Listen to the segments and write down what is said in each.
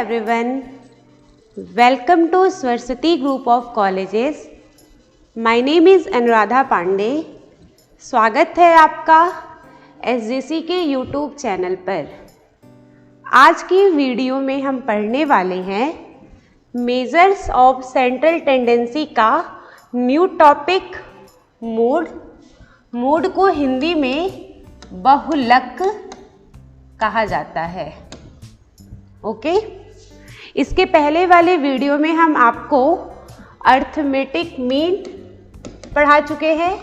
everyone. Welcome to Saraswati Group of Colleges. My name is Anuradha Pandey. स्वागत है आपका SJC के YouTube channel पर। आज की वीडियो में हम पढ़ने वाले हैं मेजर्स ऑफ सेंट्रल टेंडेंसी का न्यू टॉपिक मूड। मूड को हिंदी में बहुलक कहा जाता है। ओके, इसके पहले वाले वीडियो में हम आपको अर्थमेटिक मीन पढ़ा चुके हैं,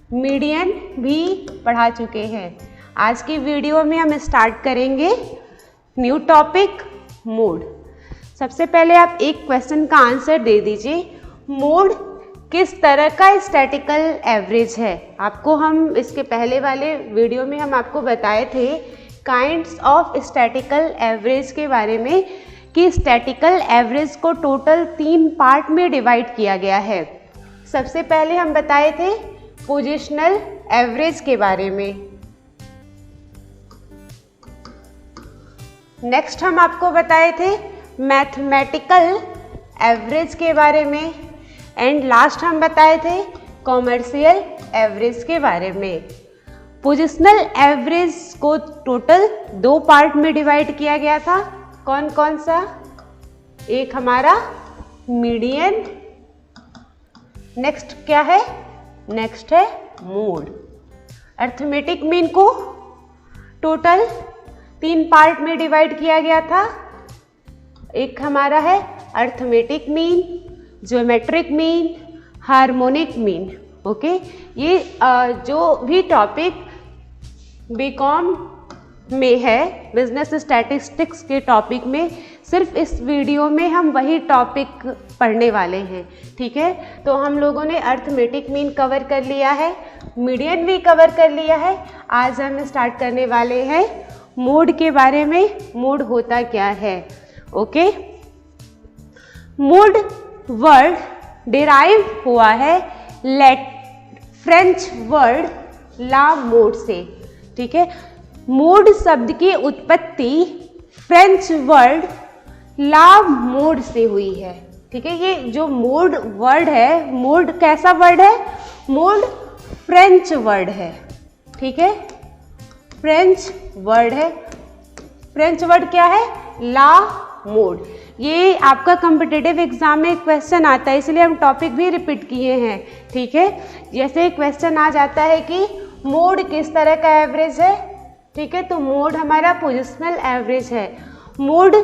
मीडियन भी पढ़ा चुके हैं। आज की वीडियो में हम स्टार्ट करेंगे न्यू टॉपिक मूड। सबसे पहले आप एक क्वेश्चन का आंसर दे दीजिए, मूड किस तरह का स्टैटिकल एवरेज है। आपको हम इसके पहले वाले वीडियो में हम आपको बताए थे काइंड्स ऑफ स्टैटिकल एवरेज के बारे में कि स्टैटिकल एवरेज को टोटल 3 पार्ट में डिवाइड किया गया है। सबसे पहले हम बताए थे पोजिशनल एवरेज के बारे में, नेक्स्ट हम आपको बताए थे मैथमेटिकल एवरेज के बारे में, एंड लास्ट हम बताए थे कॉमर्शियल एवरेज के बारे में। पोजिशनल एवरेज को टोटल 2 पार्ट में डिवाइड किया गया था। कौन कौन सा? एक हमारा मीडियन, नेक्स्ट क्या है? नेक्स्ट है मूड। अर्थमेटिक मीन को टोटल 3 पार्ट में डिवाइड किया गया था। एक हमारा है arithmetic mean, geometric mean, harmonic mean. Okay, ये जो भी टॉपिक बीकॉम में है, बिजनेस स्टैटिस्टिक्स के टॉपिक में, सिर्फ इस वीडियो में हम वही टॉपिक पढ़ने वाले हैं। ठीक है, तो हम लोगों ने अर्थमेटिक मीन कवर कर लिया है, मीडियन भी कवर कर लिया है। आज हम स्टार्ट करने वाले हैं मूड के बारे में। मूड होता क्या है? ओके, मूड वर्ड डिराइव हुआ है फ्रेंच वर्ड ला मोड से। ठीक है, मूड शब्द की उत्पत्ति फ्रेंच वर्ड ला मोड से हुई है। ठीक है, ये जो मूड वर्ड है, मूड कैसा वर्ड है? मूड फ्रेंच वर्ड है। ठीक है, फ्रेंच वर्ड है। फ्रेंच वर्ड क्या है? ला मोड। ये आपका कॉम्पिटिटिव एग्जाम में क्वेश्चन आता है, इसलिए हम टॉपिक भी रिपीट किए हैं। ठीक है, जैसे क्वेश्चन आ जाता है कि मोड किस तरह का एवरेज है। ठीक है, तो मोड हमारा पोजिशनल एवरेज है। मोड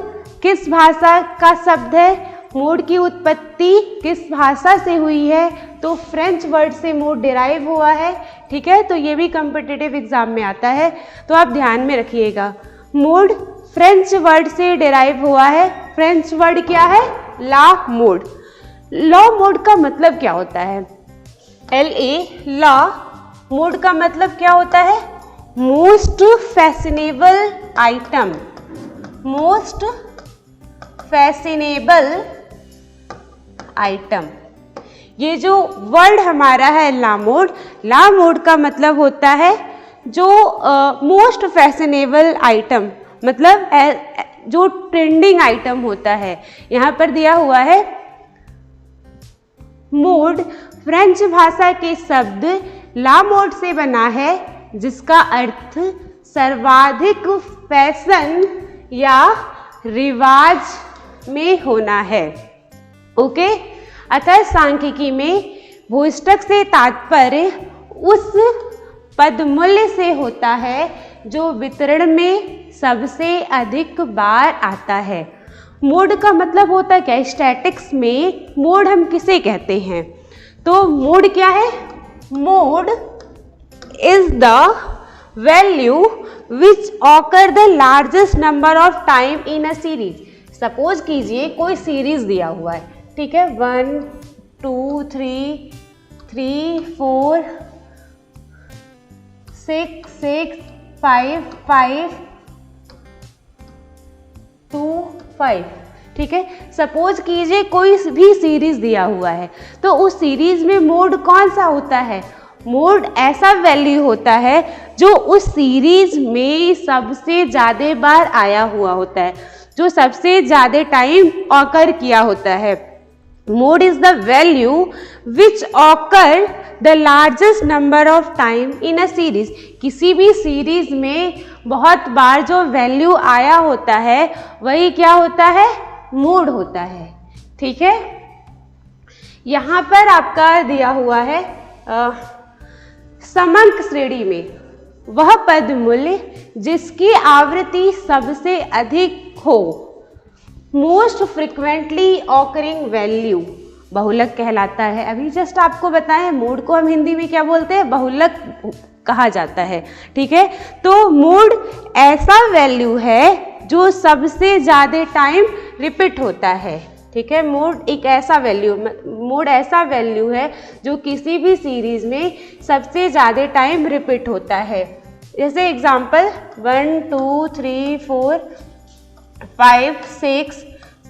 किस भाषा का शब्द है? मोड की उत्पत्ति किस भाषा से हुई है? तो फ्रेंच वर्ड से मोड डिराइव हुआ है। ठीक है, तो ये भी कॉम्पिटिटिव एग्जाम में आता है, तो आप ध्यान में रखिएगा। मोड फ्रेंच वर्ड से डिराइव हुआ है। फ्रेंच वर्ड क्या है? ला मोड। लॉ मोड का मतलब क्या होता है? LA लॉ मोड का मतलब क्या होता है? Most fashionable item. Most fashionable item, ये जो वर्ड हमारा है ला मोड का मतलब होता है जो मोस्ट फैशनेबल आइटम, मतलब जो ट्रेंडिंग आइटम होता है। यहाँ पर दिया हुआ है मोड फ्रेंच भाषा के शब्द ला मोड से बना है, जिसका अर्थ सर्वाधिक फैशन या रिवाज में होना है। ओके, अतः सांख्यिकी में भूयष्टक से तात्पर्य उस पदमूल्य से होता है जो वितरण में सबसे अधिक बार आता है। मोड का मतलब होता है क्या? स्टैटिक्स में मोड हम किसे कहते हैं? तो मोड क्या है? Mode is the value which occur the largest number of time in a series. Suppose कीजिए कोई सीरीज दिया हुआ है। ठीक है, 1 2 3 3 4 6 6 5 5 2 5। ठीक है, सपोज कीजिए कोई भी सीरीज दिया हुआ है, तो उस सीरीज में मोड कौन सा होता है? मोड ऐसा वैल्यू होता है जो उस सीरीज में सबसे ज़्यादा बार आया हुआ होता है। जो सबसे ज्यादा टाइम ऑकर किया होता है। Mode is the value which occur the largest number of time in a series. किसी भी सीरीज में बहुत बार जो वैल्यू आया होता है वही क्या होता है, मोड होता है। ठीक है, यहां पर आपका दिया हुआ है समंक श्रेणी में वह पद मूल्य जिसकी आवृत्ति सबसे अधिक हो, मोस्ट फ्रिक्वेंटली ऑकरिंग वैल्यू बहुलक कहलाता है। अभी जस्ट आपको बताएं, मोड को हम हिंदी में क्या बोलते हैं, बहुलक कहा जाता है। ठीक है, तो मोड ऐसा वैल्यू है जो सबसे ज्यादा टाइम रिपीट होता है। ठीक है, मोड ऐसा वैल्यू है जो किसी भी सीरीज में सबसे ज्यादा टाइम रिपीट होता है। जैसे एग्जांपल 1 2 3 4 5 6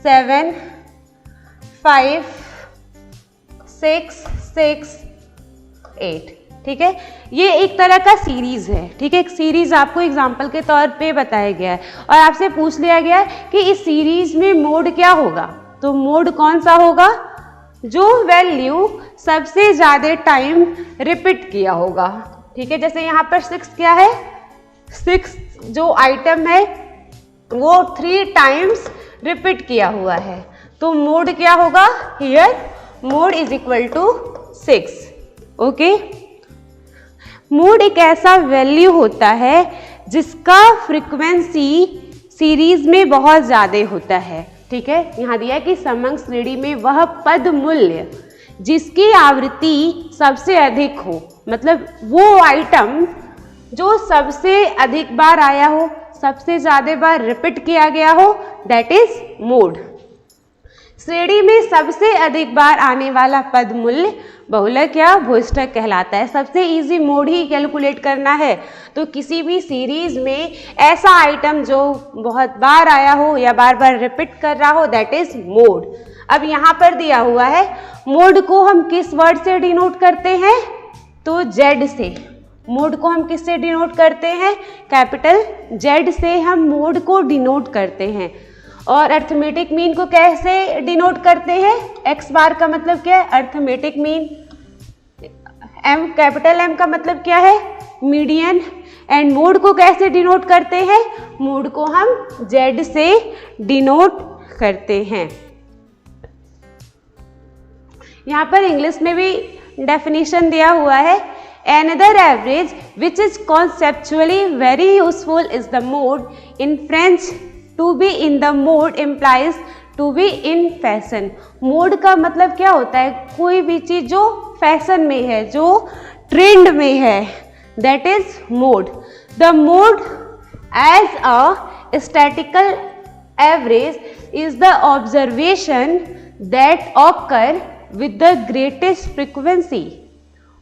7 5 6 6 8। ठीक है, ये एक तरह का सीरीज है। ठीक है, एक सीरीज आपको एग्जांपल के तौर पे बताया गया है और आपसे पूछ लिया गया है कि इस सीरीज में मोड क्या होगा, तो मोड कौन सा होगा, जो वैल्यू सबसे ज्यादा टाइम रिपीट किया होगा। ठीक है, जैसे यहाँ पर 6 क्या है, 6 जो आइटम है वो 3 टाइम्स रिपीट किया हुआ है, तो मोड क्या होगा, here mode is equal to 6। Okay, mode एक ऐसा वैल्यू होता है जिसका फ्रीक्वेंसी सीरीज में बहुत ज्यादा होता है। ठीक है, यहाँ दिया है कि समंक श्रेणी में वह पद मूल्य जिसकी आवृत्ति सबसे अधिक हो, मतलब वो आइटम जो सबसे अधिक बार आया हो, सबसे ज्यादा बार रिपीट किया गया हो, दैट इज मोड। श्रेणी में सबसे अधिक बार आने वाला पद मूल्य बहुलक या भूयष्टक कहलाता है। सबसे इजी मोड ही कैलकुलेट करना है, तो किसी भी सीरीज में ऐसा आइटम जो बहुत बार आया हो या बार बार रिपीट कर रहा हो, दैट इज मोड। अब यहाँ पर दिया हुआ है मोड को हम किस वर्ड से डिनोट करते हैं, तो जेड से। मोड को हम किससे डिनोट करते हैं, कैपिटल जेड से हम मोड को डिनोट करते हैं। और अर्थमेटिक मीन को कैसे डिनोट करते हैं, एक्स बार का मतलब क्या है, arithmetic mean. M, capital M का मतलब क्या है, मीडियन। एंड मोड को कैसे डिनोट करते हैं, मोड को हम जेड से डिनोट करते हैं। यहाँ पर इंग्लिश में भी डेफिनेशन दिया हुआ है, another average which is conceptually very useful is the mode. In French, to be in the mode implies to be in fashion. Mode का मतलब क्या होता है, कोई भी चीज जो फैशन में है, जो ट्रेंड में है, that is mode. The mode as a statistical average is the observation that occur with the greatest frequency.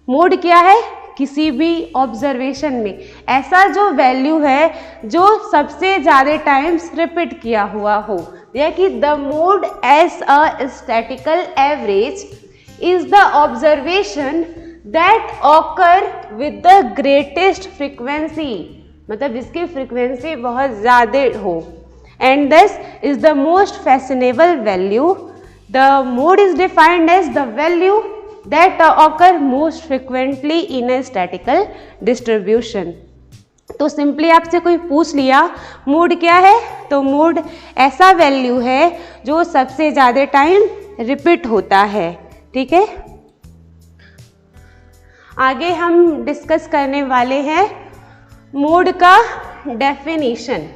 Mode क्या है, किसी भी ऑब्जर्वेशन में ऐसा जो वैल्यू है जो सबसे ज्यादा टाइम्स रिपीट किया हुआ हो। यह कि the mode as a statistical average is the observation that occur with the greatest frequency, मतलब जिसकी फ्रीक्वेंसी बहुत ज्यादा हो। And this is the most fashionable value. The mode is defined as the value that occur most frequently in a statistical distribution. तो simply आपसे कोई पूछ लिया मोड क्या है, तो मोड ऐसा वैल्यू है जो सबसे ज्यादा टाइम रिपीट होता है। ठीक है, आगे हम डिस्कस करने वाले हैं मोड का डेफिनेशन।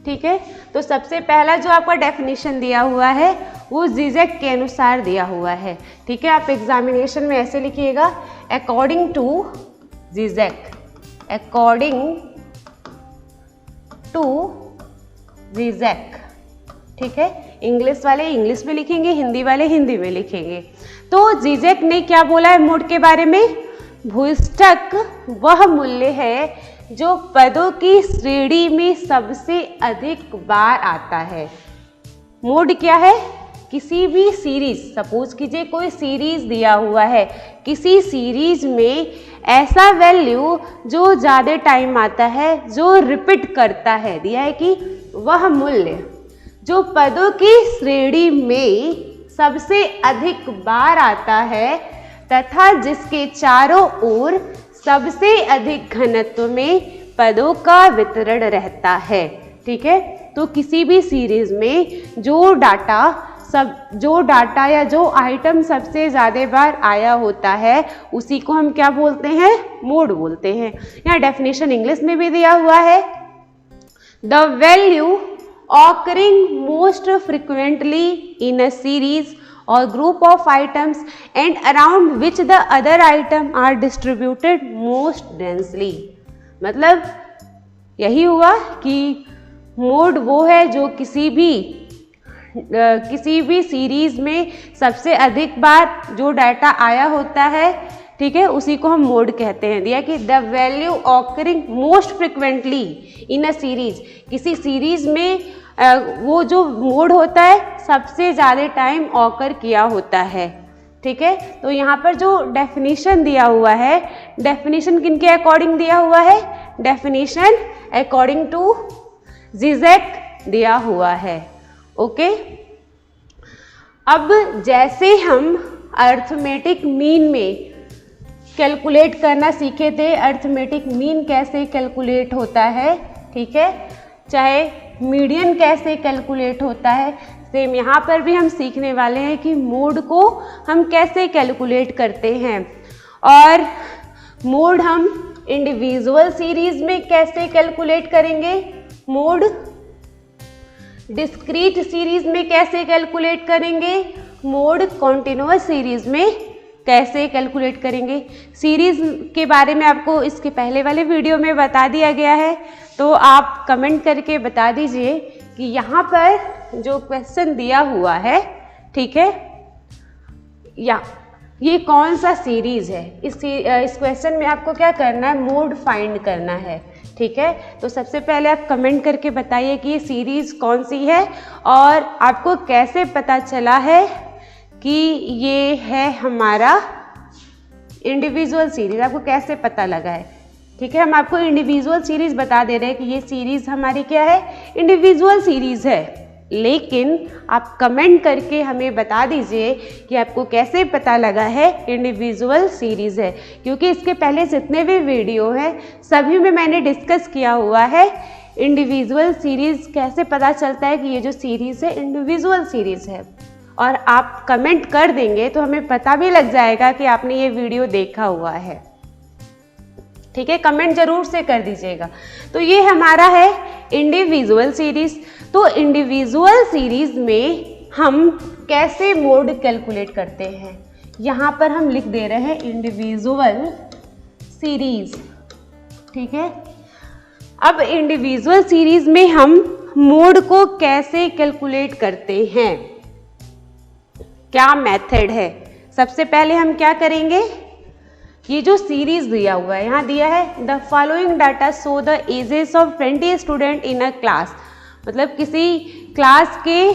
ठीक है, तो सबसे पहला जो आपका डेफिनेशन दिया हुआ है वो जीजेक के अनुसार दिया हुआ है। ठीक है, आप एग्जामिनेशन में ऐसे लिखिएगा, अकॉर्डिंग टू जीजेक, अकॉर्डिंग टू जीजेक। ठीक है, इंग्लिश वाले इंग्लिश में लिखेंगे, हिंदी वाले हिंदी में लिखेंगे। तो जीजेक ने क्या बोला है मोड के बारे में, भूयष्टक वह मूल्य है जो पदों की श्रेणी में सबसे अधिक बार आता है। मोड क्या है, किसी भी सीरीज, सपोज कीजिए कोई सीरीज दिया हुआ है, किसी सीरीज में ऐसा वैल्यू जो ज़्यादा टाइम आता है, जो रिपीट करता है, दिया है कि वह मूल्य जो पदों की श्रेणी में सबसे अधिक बार आता है तथा जिसके चारों ओर सबसे अधिक घनत्व में पदों का वितरण रहता है। ठीक है, तो किसी भी सीरीज में जो डाटा या जो आइटम सबसे ज़्यादा बार आया होता है उसी को हम क्या बोलते हैं, मोड बोलते हैं। यहाँ डेफिनेशन इंग्लिश में भी दिया हुआ है, the value occurring most frequently in a series or group of items and around which the other item are distributed most densely। मतलब यही हुआ कि मोड वो है जो किसी भी सीरीज में सबसे अधिक बार जो डाटा आया होता है, ठीक है, उसी को हम मोड कहते हैं। दिया कि the value occurring most frequently in a series, किसी सीरीज में वो जो मोड होता है सबसे ज़्यादा टाइम ऑकर किया होता है। ठीक है, तो यहाँ पर जो डेफिनेशन दिया हुआ है, डेफिनेशन किनके अकॉर्डिंग दिया हुआ है, डेफिनेशन अकॉर्डिंग टू जीजैक दिया हुआ है। ओके, अब जैसे हम अर्थमेटिक मीन में कैलकुलेट करना सीखे थे, अर्थमेटिक मीन कैसे कैलकुलेट होता है, ठीक है, चाहे मीडियन कैसे कैलकुलेट होता है, सेम यहाँ पर भी हम सीखने वाले हैं कि मोड को हम कैसे कैलकुलेट करते हैं। और मोड हम इंडिविजुअल सीरीज में कैसे कैलकुलेट करेंगे, मोड डिस्क्रीट सीरीज में कैसे कैलकुलेट करेंगे, मोड कॉन्टिन्यूअस सीरीज में कैसे कैलकुलेट करेंगे। सीरीज के बारे में आपको इसके पहले वाले वीडियो में बता दिया गया है, तो आप कमेंट करके बता दीजिए कि यहाँ पर जो क्वेश्चन दिया हुआ है, ठीक है, या ये कौन सा सीरीज है। इस क्वेश्चन में आपको क्या करना है, मोड फाइंड करना है। ठीक है, तो सबसे पहले आप कमेंट करके बताइए कि ये सीरीज कौन सी है और आपको कैसे पता चला है कि ये है हमारा इंडिविजुअल सीरीज, आपको कैसे पता लगा है। ठीक है, हम आपको इंडिविजुअल सीरीज बता दे रहे हैं कि ये सीरीज हमारी क्या है, इंडिविजुअल सीरीज है, लेकिन आप कमेंट करके हमें बता दीजिए कि आपको कैसे पता लगा है इंडिविजुअल सीरीज है, क्योंकि इसके पहले जितने भी वीडियो हैं सभी में मैंने डिस्कस किया हुआ है इंडिविजुअल सीरीज कैसे पता चलता है कि ये जो सीरीज है इंडिविजुअल सीरीज है। और आप कमेंट कर देंगे तो हमें पता भी लग जाएगा कि आपने ये वीडियो देखा हुआ है। ठीक है, कमेंट जरूर से कर दीजिएगा। तो ये हमारा है इंडिविजुअल सीरीज। तो इंडिविजुअल सीरीज में हम कैसे मोड कैलकुलेट करते हैं, यहाँ पर हम लिख दे रहे हैं इंडिविजुअल सीरीज। ठीक है, अब इंडिविजुअल सीरीज में हम मोड को कैसे कैलकुलेट करते हैं, क्या मेथड है। सबसे पहले हम क्या करेंगे, ये जो सीरीज दिया हुआ है, यहाँ दिया है the following data show the ages of 20 student in a class, मतलब किसी क्लास के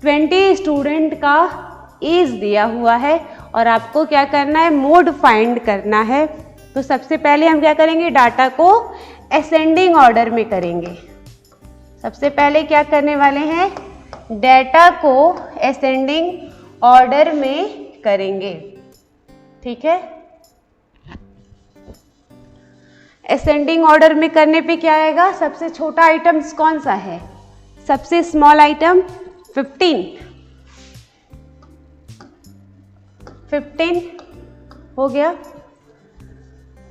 20 स्टूडेंट का एज दिया हुआ है और आपको क्या करना है, मोड फाइंड करना है। तो सबसे पहले हम क्या करेंगे, डाटा को असेंडिंग ऑर्डर में करेंगे। सबसे पहले क्या करने वाले हैं, डाटा को असेंडिंग ऑर्डर में करेंगे। ठीक है, असेंडिंग ऑर्डर में करने पे क्या आएगा, सबसे छोटा आइटम कौन सा है, सबसे स्मॉल आइटम 15 हो गया।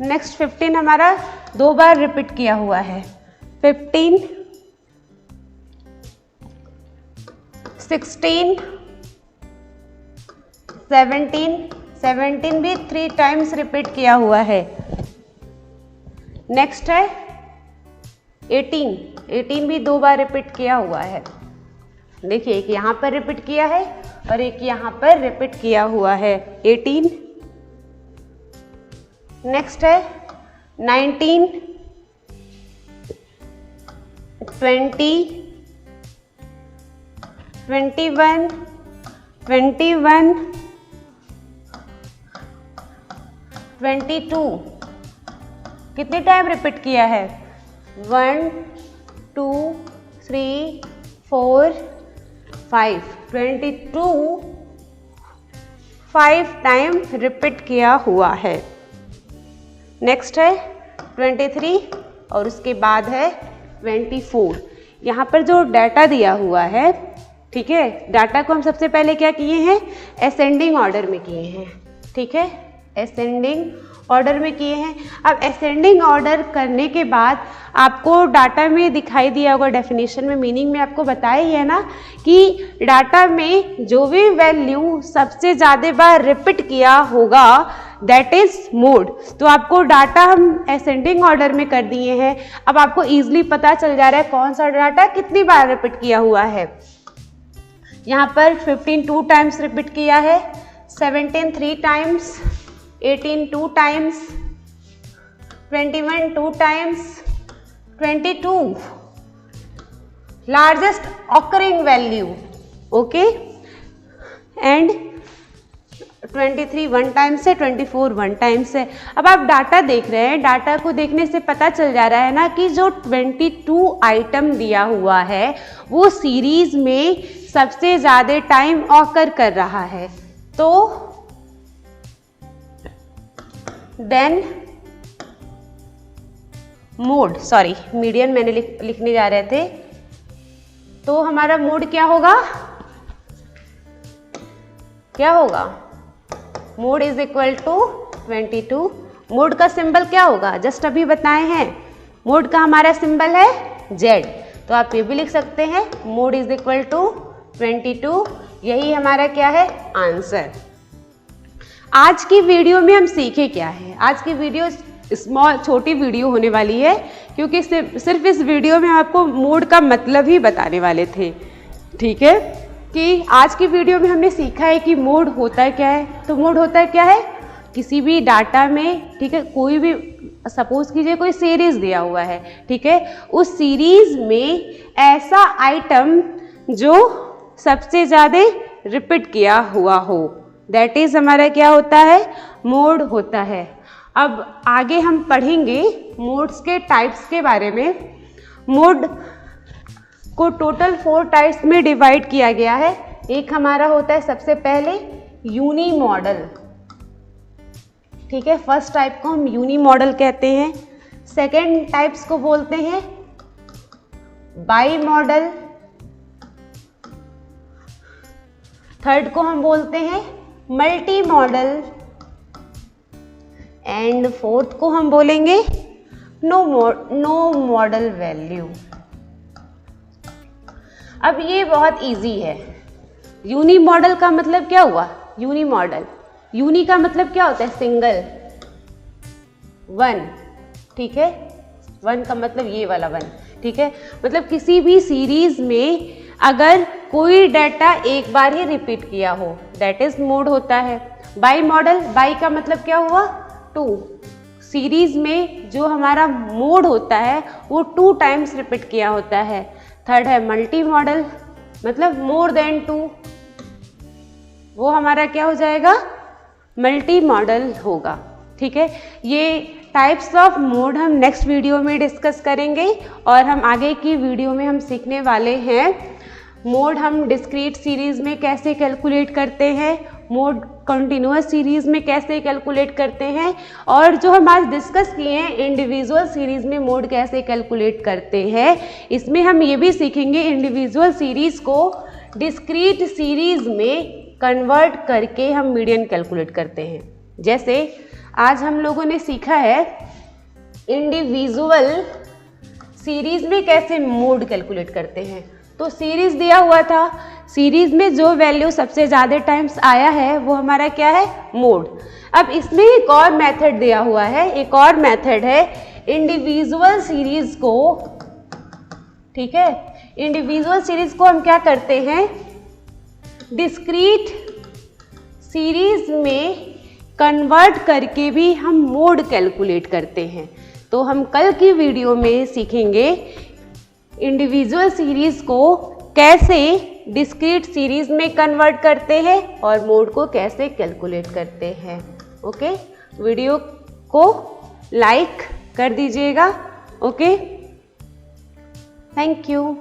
नेक्स्ट 15 हमारा 2 बार रिपीट किया हुआ है, 15, 16, 17 भी 3 टाइम्स रिपीट किया हुआ है। नेक्स्ट है 18 भी 2 बार रिपीट किया हुआ है। देखिए, एक यहाँ पर रिपीट किया है और एक यहाँ पर रिपीट किया हुआ है 18। नेक्स्ट है 19, 20, 21, 21, 22 कितने टाइम रिपीट किया है? 1 2 3 4 5, 22 5 टाइम रिपीट किया हुआ है। नेक्स्ट है 23 और उसके बाद है 24। यहाँ पर जो डाटा दिया हुआ है, ठीक है, डाटा को हम सबसे पहले क्या किए हैं? असेंडिंग ऑर्डर में किए हैं, ठीक है, असेंडिंग ऑर्डर में किए हैं। अब असेंडिंग ऑर्डर करने के बाद आपको डाटा में दिखाई दिया होगा, डेफिनेशन में, मीनिंग में आपको बताया ही है ना कि डाटा में जो भी वैल्यू सबसे ज़्यादा बार रिपीट किया होगा दैट इज मोड। तो आपको डाटा हम असेंडिंग ऑर्डर में कर दिए हैं। अब आपको ईजिली पता चल जा रहा है कौन सा डाटा कितनी बार रिपीट किया हुआ है। यहाँ पर 15 2 टाइम्स रिपीट किया है, 17 3 times, 18 2 times, 21 2 times, 22 largest occurring value, okay, and 23 1 times है, 24 1 टाइम्स है। अब आप डाटा देख रहे हैं, डाटा को देखने से पता चल जा रहा है ना कि जो 22 आइटम दिया हुआ है वो सीरीज में सबसे ज़्यादा टाइम ऑकर कर रहा है। तो देन मोड, सॉरी मीडियन मैंने लिखने जा रहे थे, तो हमारा मोड क्या होगा? क्या होगा? Mode is equal to 22। Mode का सिंबल क्या होगा? जस्ट अभी बताए हैं, मोड का हमारा सिंबल है Z, तो आप ये भी लिख सकते हैं मोड इज इक्वल टू 22। यही हमारा क्या है? आंसर। आज की वीडियो में हम सीखे क्या है? आज की वीडियो छोटी वीडियो होने वाली है, क्योंकि सिर्फ इस वीडियो में आपको मोड का मतलब ही बताने वाले थे, ठीक है, कि आज की वीडियो में हमने सीखा है कि मोड होता क्या है। तो मोड होता क्या है? किसी भी डाटा में, ठीक है, कोई भी, सपोज कीजिए कोई सीरीज दिया हुआ है, ठीक है, उस सीरीज में ऐसा आइटम जो सबसे ज़्यादा रिपीट किया हुआ हो, दैट इज हमारा क्या होता है? मोड होता है। अब आगे हम पढ़ेंगे मोड्स के टाइप्स के बारे में। मोड को टोटल 4 टाइप्स में डिवाइड किया गया है। एक हमारा होता है सबसे पहले यूनी मॉडल, ठीक है, फर्स्ट टाइप को हम यूनी मॉडल कहते हैं। सेकेंड टाइप्स को बोलते हैं बाई मॉडल, थर्ड को हम बोलते हैं मल्टी मॉडल, एंड फोर्थ को हम बोलेंगे नो मॉडल वैल्यू। अब ये बहुत इजी है। यूनी मॉडल का मतलब क्या हुआ? यूनी मॉडल, यूनी का मतलब क्या होता है? सिंगल, वन, ठीक है, वन का मतलब ये वाला वन, ठीक है, मतलब किसी भी सीरीज में अगर कोई डाटा एक बार ही रिपीट किया हो, दैट इज मोड होता है। बाई मॉडल, बाई का मतलब क्या हुआ? 2, सीरीज में जो हमारा मोड होता है वो 2 टाइम्स रिपीट किया होता है। थर्ड है मल्टी मॉडल, मतलब मोर देन 2, वो हमारा क्या हो जाएगा? मल्टी मॉडल होगा, ठीक है। ये टाइप्स ऑफ मोड हम नेक्स्ट वीडियो में डिस्कस करेंगे, और हम आगे की वीडियो में हम सीखने वाले हैं मोड हम डिस्क्रीट सीरीज में कैसे कैलकुलेट करते हैं, मोड कंटिन्यूअस सीरीज में कैसे कैलकुलेट करते हैं, और जो हम आज डिस्कस किए हैं इंडिविजुअल सीरीज में मोड कैसे कैलकुलेट करते हैं। इसमें हम ये भी सीखेंगे इंडिविजुअल सीरीज को डिस्क्रीट सीरीज में कन्वर्ट करके हम मीडियन कैलकुलेट करते हैं। जैसे आज हम लोगों ने सीखा है इंडिविजुअल सीरीज में कैसे मोड कैलकुलेट करते हैं। तो सीरीज दिया हुआ था, सीरीज में जो वैल्यू सबसे ज़्यादा टाइम्स आया है वो हमारा क्या है? मोड। अब इसमें एक और मेथड दिया हुआ है, एक और मेथड है इंडिविजुअल सीरीज को, ठीक है, इंडिविजुअल सीरीज को हम क्या करते हैं? डिस्क्रीट सीरीज में कन्वर्ट करके भी हम मोड कैलकुलेट करते हैं। तो हम कल की वीडियो में सीखेंगे इंडिविजुअल सीरीज को कैसे डिस्क्रीट सीरीज में कन्वर्ट करते हैं और मोड को कैसे कैलकुलेट करते हैं। ओके, वीडियो को लाइक कर दीजिएगा। Okay, thank you.